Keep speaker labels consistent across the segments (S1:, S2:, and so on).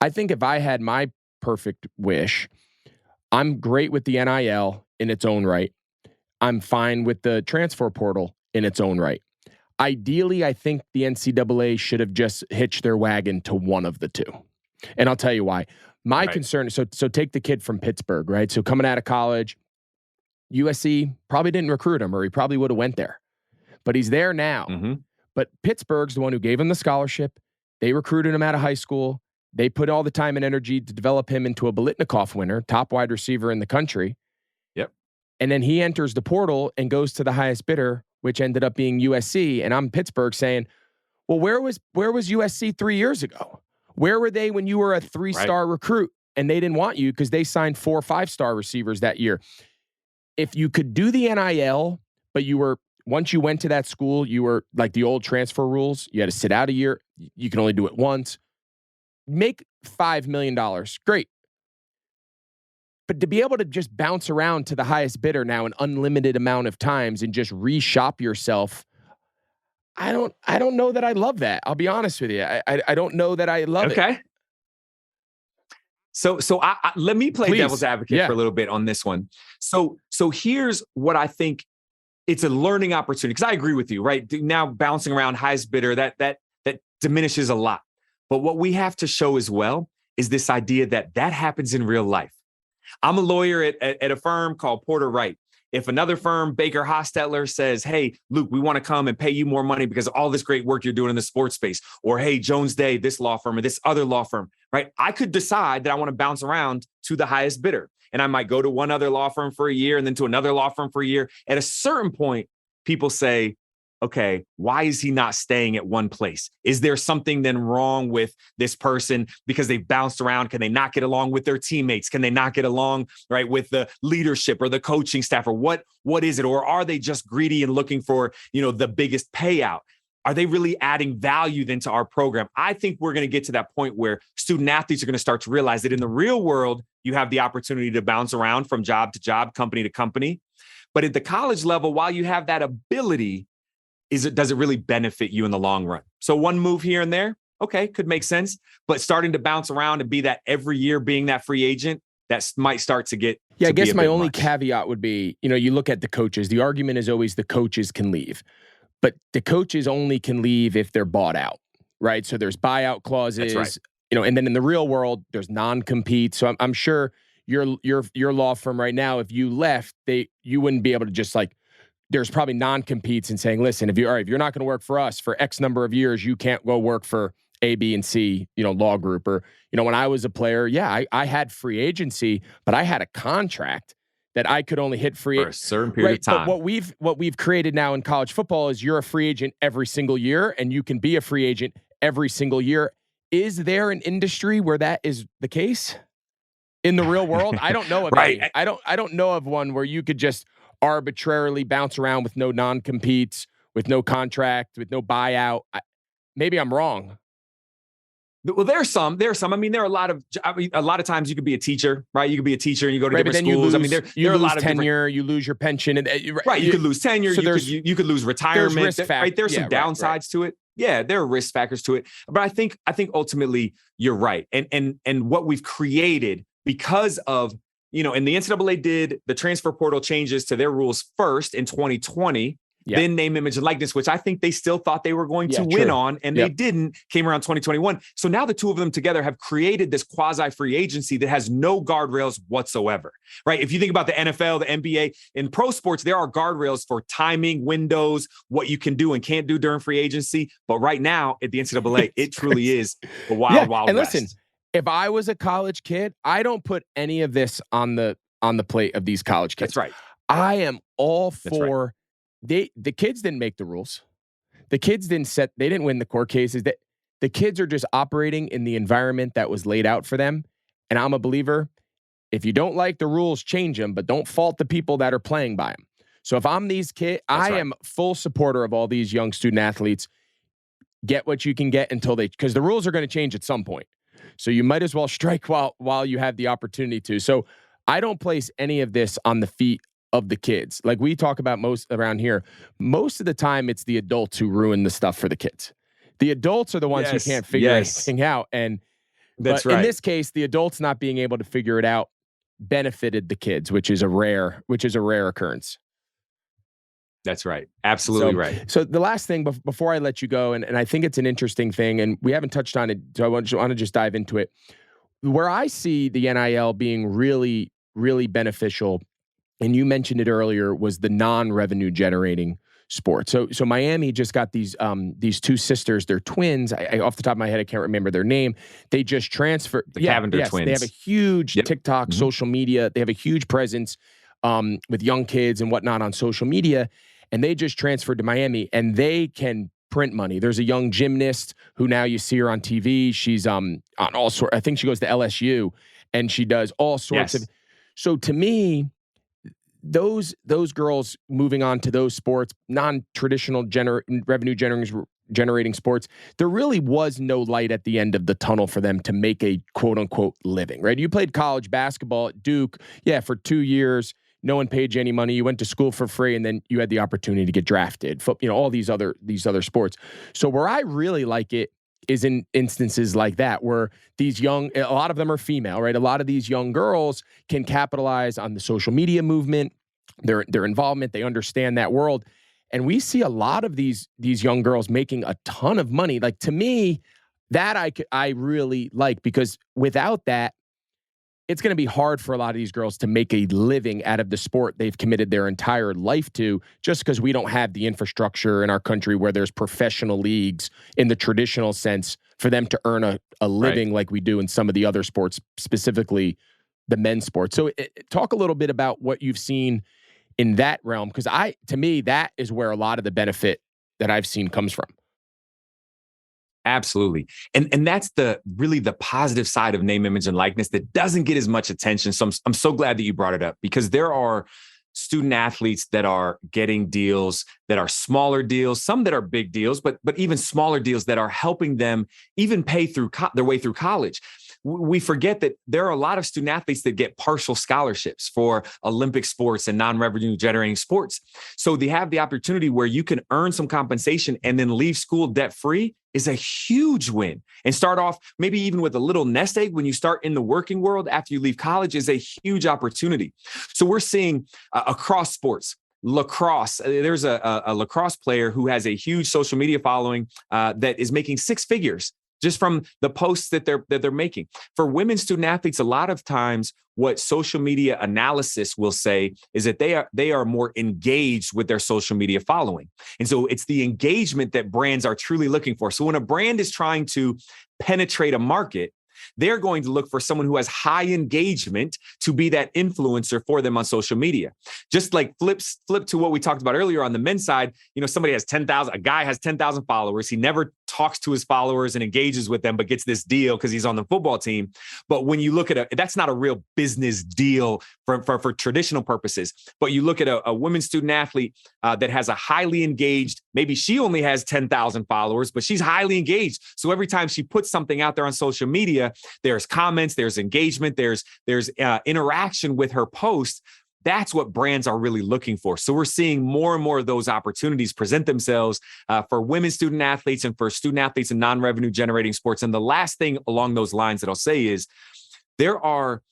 S1: I think if I had my perfect wish, I'm great with the NIL in its own right. I'm fine with the transfer portal in its own right. Ideally, I think the NCAA should have just hitched their wagon to one of the two. And I'll tell you why. My concern, so take the kid from Pittsburgh, right? So coming out of college, USC probably didn't recruit him, or he probably would have went there. But he's there now.
S2: Mm-hmm.
S1: But Pittsburgh's the one who gave him the scholarship. They recruited him out of high school. They put all the time and energy to develop him into a Biletnikoff winner, top wide receiver in the country.
S2: Yep.
S1: And then he enters the portal and goes to the highest bidder, which ended up being USC. And I'm Pittsburgh saying, well, where was USC 3 years ago? Where were they when you were a 3-star recruit and they didn't want you because they signed 4 or 5-star receivers that year? If you could do the NIL, but once you went to that school, you were like the old transfer rules. You had to sit out a year. You can only do it once. Make $5 million. Great. But to be able to just bounce around to the highest bidder now an unlimited amount of times and just reshop yourself, I don't know that I love that. I'll be honest with you. I don't know that I love it.
S2: Okay. So let me play devil's advocate for a little bit on this one. So here's what I think. It's a learning opportunity, because I agree with you, right? Now bouncing around highest bidder, that diminishes a lot. But what we have to show as well is this idea that happens in real life. I'm a lawyer at a firm called Porter Wright. If another firm, Baker Hostetler, says, hey, Luke, we want to come and pay you more money because of all this great work you're doing in the sports space, or hey, Jones Day, this law firm or this other law firm, right? I could decide that I want to bounce around to the highest bidder. And I might go to one other law firm for a year and then to another law firm for a year. At a certain point, people say, okay, why is he not staying at one place? Is there something then wrong with this person because they bounced around? Can they not get along with their teammates? Can they not get along, right, with the leadership or the coaching staff, or what is it? Or are they just greedy and looking for, the biggest payout? Are they really adding value then to our program? I think we're going to get to that point where student athletes are going to start to realize that in the real world, you have the opportunity to bounce around from job to job, company to company. But at the college level, while you have that ability, does it really benefit you in the long run? So one move here and there, okay, could make sense. But starting to bounce around and be that every year being that free agent, that might start to get.
S1: Yeah, I guess my only caveat would be, you look at the coaches. The argument is always the coaches can leave. But the coaches only can leave if they're bought out, right? So there's buyout clauses,
S2: that's right.
S1: And then in the real world, there's non-compete. So I'm sure your law firm right now, if you left, you wouldn't be able to just there's probably non-competes and saying, listen, if you're not going to work for us for X number of years, you can't go work for A, B, and C, law group. Or, when I was a player, I had free agency, but I had a contract that I could only hit free
S2: for a certain period of time.
S1: But what we've created now in college football is you're a free agent every single year, and you can be a free agent every single year. Is there an industry where that is the case in the real world? I don't know of any. I don't know of one where you could just arbitrarily bounce around with no non-competes, with no contract, with no buyout. Maybe I'm wrong.
S2: Well, there's some. I mean, there are a lot of times you could be a teacher, right? You could be a teacher and you go to different schools. There are a lot of
S1: tenure. You lose your pension, and
S2: you could lose tenure. So you could lose retirement. There's some downsides to it. Yeah, there are risk factors to it. But I think ultimately you're right. And what we've created because of, and the NCAA did the transfer portal changes to their rules first in 2020. Yeah. Then name, image, and likeness, which I think they still thought they were going to win on, and they didn't, came around 2021. So now the two of them together have created this quasi-free agency that has no guardrails whatsoever, right? If you think about the NFL, the NBA, in pro sports, there are guardrails for timing, windows, what you can do and can't do during free agency. But right now at the NCAA, it truly is the wild west.
S1: Listen, if I was a college kid, I don't put any of this on the plate of these college kids.
S2: That's right.
S1: I am all for... The kids didn't make the rules. The kids they didn't win the court cases. The kids are just operating in the environment that was laid out for them. And I'm a believer, if you don't like the rules, change them, but don't fault the people that are playing by them. So if I'm these kids, I am full supporter of all these young student athletes. Get what you can get because the rules are going to change at some point. So you might as well strike while you have the opportunity to. So I don't place any of this on the feet of the kids. Like we talk about most around here, most of the time it's the adults who ruin the stuff for the kids. The adults are the ones who can't figure anything out. And
S2: That's
S1: but in this case, the adults not being able to figure it out benefited the kids, which is a rare occurrence.
S2: That's right. Absolutely right.
S1: So the last thing before I let you go, and I think it's an interesting thing, and we haven't touched on it, so I want to just dive into it. Where I see the NIL being really, really beneficial, and you mentioned it earlier, was the non-revenue generating sport. So Miami just got these two sisters. They're twins. I off the top of my head, I can't remember their name. They just transferred.
S2: The Cavender twins.
S1: They have a huge TikTok, social media. They have a huge presence with young kids and whatnot on social media. And they just transferred to Miami, and they can print money. There's a young gymnast who now you see her on TV. She's on all sorts. I think she goes to LSU, and she does all sorts of. So to me, those girls moving on to those sports, non-traditional revenue generating sports, there really was no light at the end of the tunnel for them to make a quote unquote living. Right? You played college basketball at Duke, for 2 years. No one paid you any money. You went to school for free, and then you had the opportunity to get drafted. All these other sports. So where I really like it is in instances like that, where these a lot of them are female, right? A lot of these young girls can capitalize on the social media movement, their involvement. They understand that world, and we see a lot of these young girls making a ton of money. Like, to me, that I really like, because without that, it's going to be hard for a lot of these girls to make a living out of the sport they've committed their entire life to, just because we don't have the infrastructure in our country where there's professional leagues in the traditional sense for them to earn a living like we do in some of the other sports, specifically the men's sports. So talk a little bit about what you've seen in that realm, because to me, that is where a lot of the benefit that I've seen comes from.
S2: Absolutely. And that's really the positive side of name, image, and likeness that doesn't get as much attention. So I'm so glad that you brought it up, because there are student athletes that are getting deals that are smaller deals, some that are big deals, but even smaller deals that are helping them even pay through their way through college. We forget that there are a lot of student athletes that get partial scholarships for Olympic sports and non-revenue generating sports. So they have the opportunity where you can earn some compensation and then leave school debt-free is a huge win, and start off maybe even with a little nest egg when you start in the working world after you leave college is a huge opportunity. So we're seeing across sports. Lacrosse, there's a lacrosse player who has a huge social media following that is making six figures just from the posts that they're making. For women student athletes, a lot of times what social media analysis will say is that they are more engaged with their social media following. And so it's the engagement that brands are truly looking for. So when a brand is trying to penetrate a market, they're going to look for someone who has high engagement to be that influencer for them on social media. Just like flip to what we talked about earlier on the men's side, somebody has 10,000, a guy has 10,000 followers. He never talks to his followers and engages with them, but gets this deal because he's on the football team. But when you look at that's not a real business deal for traditional purposes. But you look at a women's student athlete that has a highly engaged, maybe she only has 10,000 followers, but she's highly engaged. So every time she puts something out there on social media, there's comments, there's engagement, there's interaction with her post. That's what brands are really looking for. So we're seeing more and more of those opportunities present themselves for women student athletes and for student athletes in non-revenue generating sports. And the last thing along those lines that I'll say is there are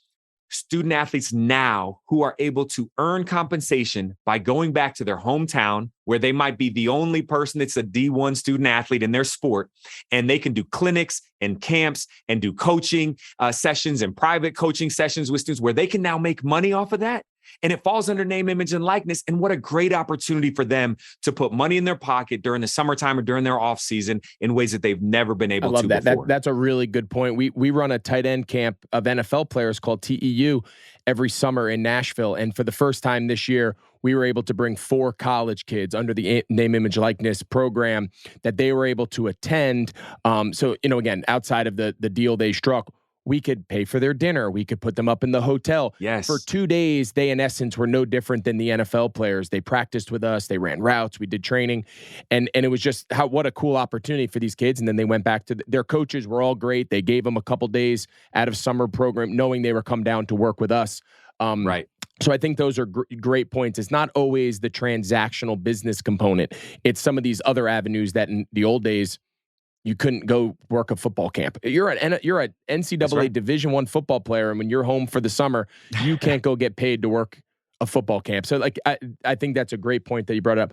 S2: student athletes now who are able to earn compensation by going back to their hometown, where they might be the only person that's a D1 student athlete in their sport. And they can do clinics and camps and do coaching sessions and private coaching sessions with students where they can now make money off of that. And it falls under name, image, and likeness. And what a great opportunity for them to put money in their pocket during the summertime or during their off season in ways that they've never been able to before.
S1: That's a really good point. We run a tight end camp of NFL players called TEU every summer in Nashville. And for the first time this year, we were able to bring 4 college kids under the name, image, likeness program that they were able to attend. So, again, outside of the deal they struck, we could pay for their dinner. We could put them up in the hotel.
S2: Yes.
S1: For 2 days, they, in essence, were no different than the NFL players. They practiced with us. They ran routes. We did training. And it was just what a cool opportunity for these kids. And then they went back to their coaches were all great. They gave them a couple days out of summer program, knowing they were come down to work with us.
S2: Right.
S1: So I think those are great points. It's not always the transactional business component. It's some of these other avenues that in the old days, you couldn't go work a football camp. You're an NCAA Division I football player, and when you're home for the summer, you can't go get paid to work a football camp. So, like, I think that's a great point that you brought up.